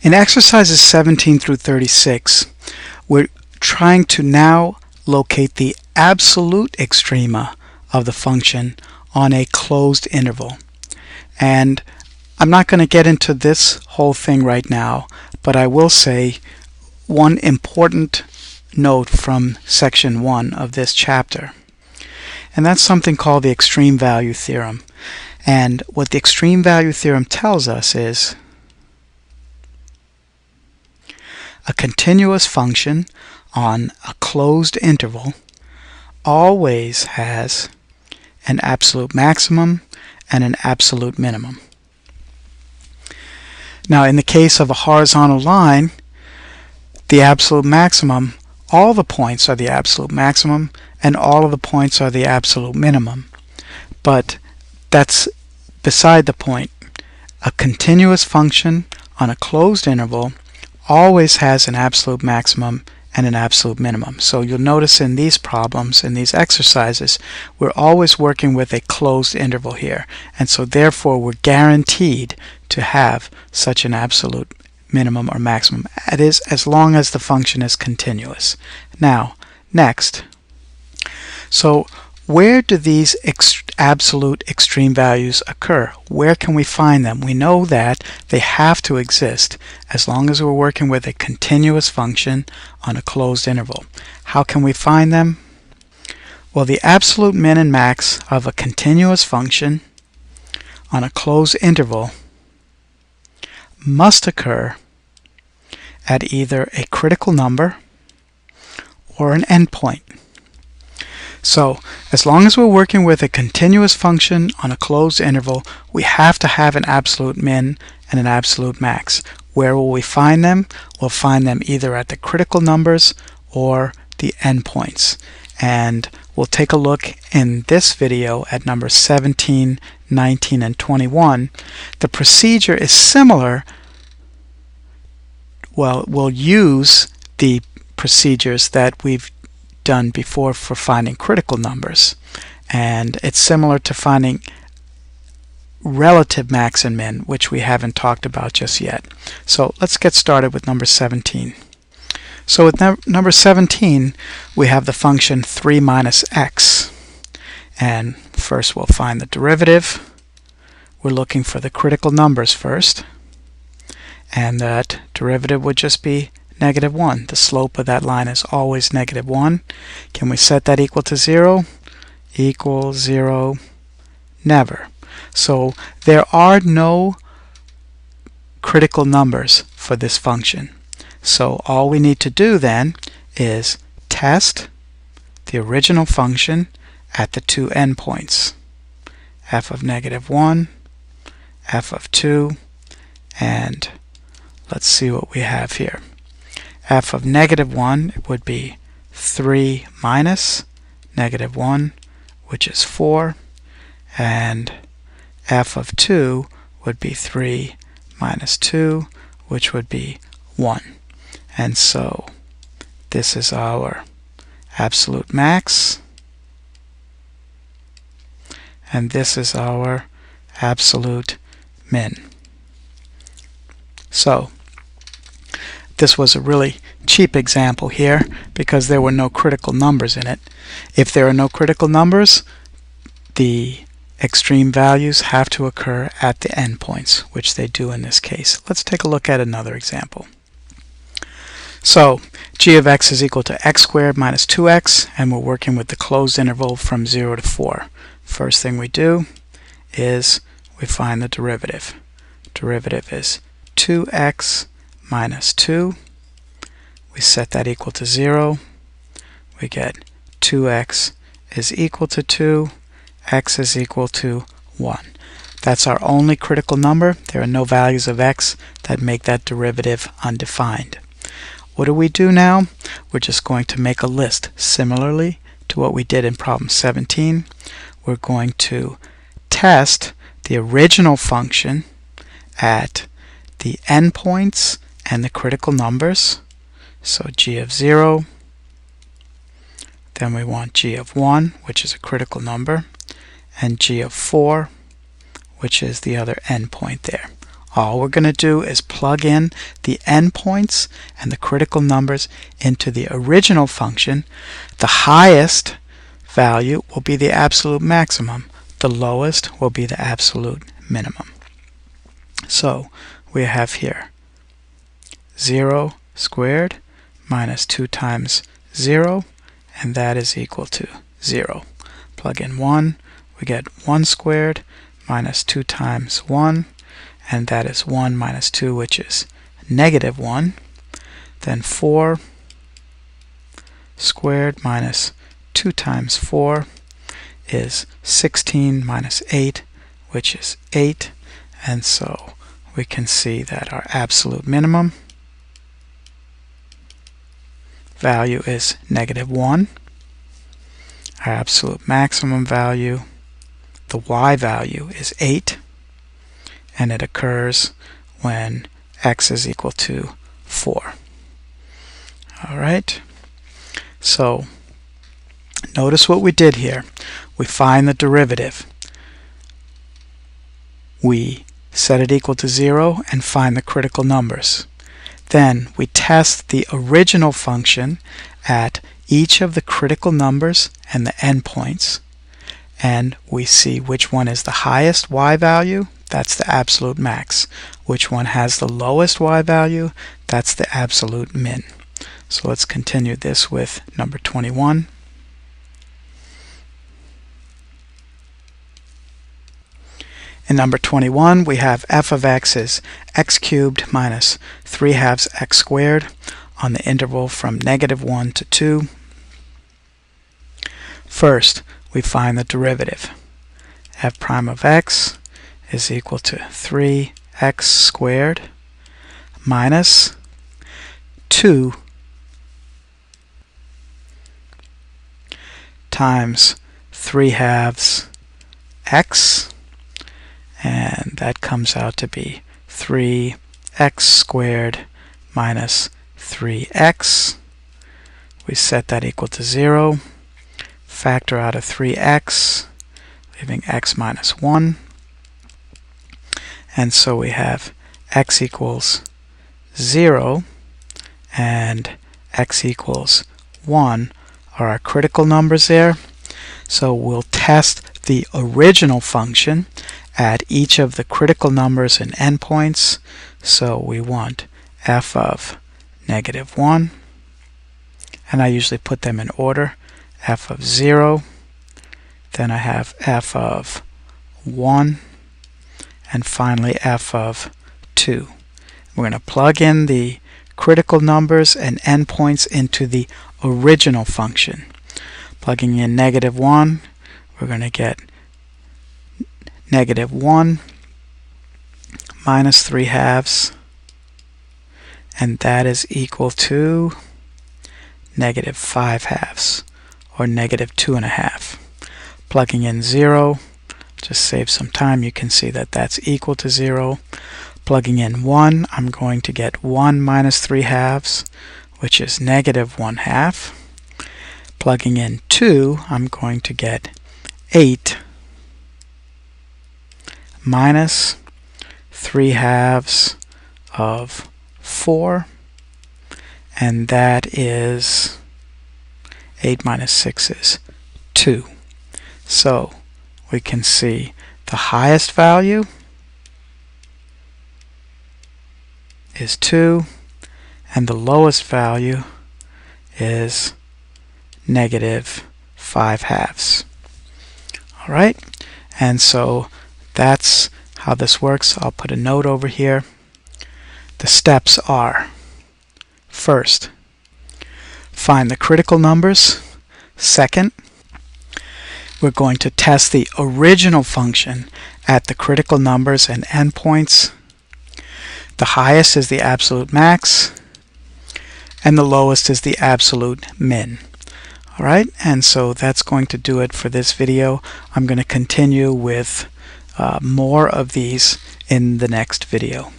In exercises 17 through 36, we're trying to now locate the absolute extrema of the function on a closed interval. And I'm not going to get into this whole thing right now, but I will say one important note from section 1 of this chapter. And that's something called the extreme value theorem. And what the extreme value theorem tells us is a continuous function on a closed interval always has an absolute maximum and an absolute minimum. Now, in the case of a horizontal line, the absolute maximum, all the points are the absolute maximum and all of the points are the absolute minimum. But that's beside the point. A continuous function on a closed interval always has an absolute maximum and an absolute minimum. So you'll notice in these problems, in these exercises, we're always working with a closed interval here. And so therefore we're guaranteed to have such an absolute minimum or maximum. That is, as long as the function is continuous. Now, next. So where do these absolute extreme values occur? Where can we find them? We know that they have to exist as long as we're working with a continuous function on a closed interval. How can we find them? Well, the absolute min and max of a continuous function on a closed interval must occur at either a critical number or an endpoint. So, as long as we're working with a continuous function on a closed interval, we have to have an absolute min and an absolute max. Where will we find them? We'll find them either at the critical numbers or the endpoints. And we'll take a look in this video at numbers 17, 19, and 21. The procedure is similar. Well, we'll use the procedures that we've done before for finding critical numbers, and it's similar to finding relative max and min, which we haven't talked about just yet. So let's get started with number 17. So with number 17 we have the function 3 minus x, and first we'll find the derivative. We're looking for the critical numbers first, and that derivative would just be -1. The slope of that line is always -1. Can we set that equal to 0? Equals 0. Never. So there are no critical numbers for this function. So all we need to do then is test the original function at the two endpoints, f of -1, f of 2, and let's see what we have here. F of -1 would be 3 minus -1, which is 4, and f of 2 would be 3 minus 2, which would be 1. And so this is our absolute max, and this is our absolute min. So this was a really cheap example here because there were no critical numbers in it. If there are no critical numbers, the extreme values have to occur at the endpoints, which they do in this case. Let's take a look at another example. So g of x is equal to x squared minus 2x, and we're working with the closed interval from 0 to 4. First thing we do is we find the derivative. Derivative is 2x minus 2. We set that equal to 0. We get 2x is equal to 2. X is equal to 1. That's our only critical number. There are no values of x that make that derivative undefined. What do we do now? We're just going to make a list similarly to what we did in problem 17. We're going to test the original function at the endpoints and the critical numbers. So g of 0, then we want g of 1, which is a critical number, and g of 4, which is the other endpoint there. All we're going to do is plug in the endpoints and the critical numbers into the original function. The highest value will be the absolute maximum. The lowest will be the absolute minimum. So we have here 0 squared minus 2 times 0, and that is equal to 0. Plug in 1, we get 1 squared minus 2 times 1, and that is 1 minus 2, which is negative 1. Then 4 squared minus 2 times 4 is 16 minus 8, which is 8. And so we can see that our absolute minimum value is negative 1. Our absolute maximum value, the y value, is 8. And it occurs when x is equal to 4. Alright, so notice what we did here. We find the derivative. We set it equal to 0 and find the critical numbers. Then we test the original function at each of the critical numbers and the endpoints, and we see which one is the highest y value. That's the absolute max. Which one has the lowest y value? That's the absolute min. So let's continue this with number 21. In number 21, we have f of x is x cubed minus 3/2 x squared on the interval from -1 to 2. First, we find the derivative. F prime of x is equal to 3x squared minus 2 times 3/2 x, and that comes out to be 3x squared minus 3x. We set that equal to 0. Factor out of 3x, leaving x minus 1. And so we have x equals 0 and x equals 1 are our critical numbers there. So we'll test the original function at each of the critical numbers and endpoints. So we want f of -1, and I usually put them in order. F of 0, then I have f of 1, and finally f of 2. We're going to plug in the critical numbers and endpoints into the original function. Plugging in -1, we're going to get -1 minus 3/2, and that is equal to -5/2, or -2.5. Plugging in 0, just save some time, you can see that that's equal to 0. Plugging in 1, I'm going to get 1 minus 3/2, which is -1/2. Plugging in 2, I'm going to get 8 minus 3/2 of 4, and that is 8 minus 6 is 2. So we can see the highest value is 2, and the lowest value is -5/2. Alright, and so that's how this works. I'll put a note over here. The steps are: first, find the critical numbers. Second, we're going to test the original function at the critical numbers and endpoints. The highest is the absolute max, and the lowest is the absolute min. Alright, and so that's going to do it for this video. I'm going to continue with more of these in the next video.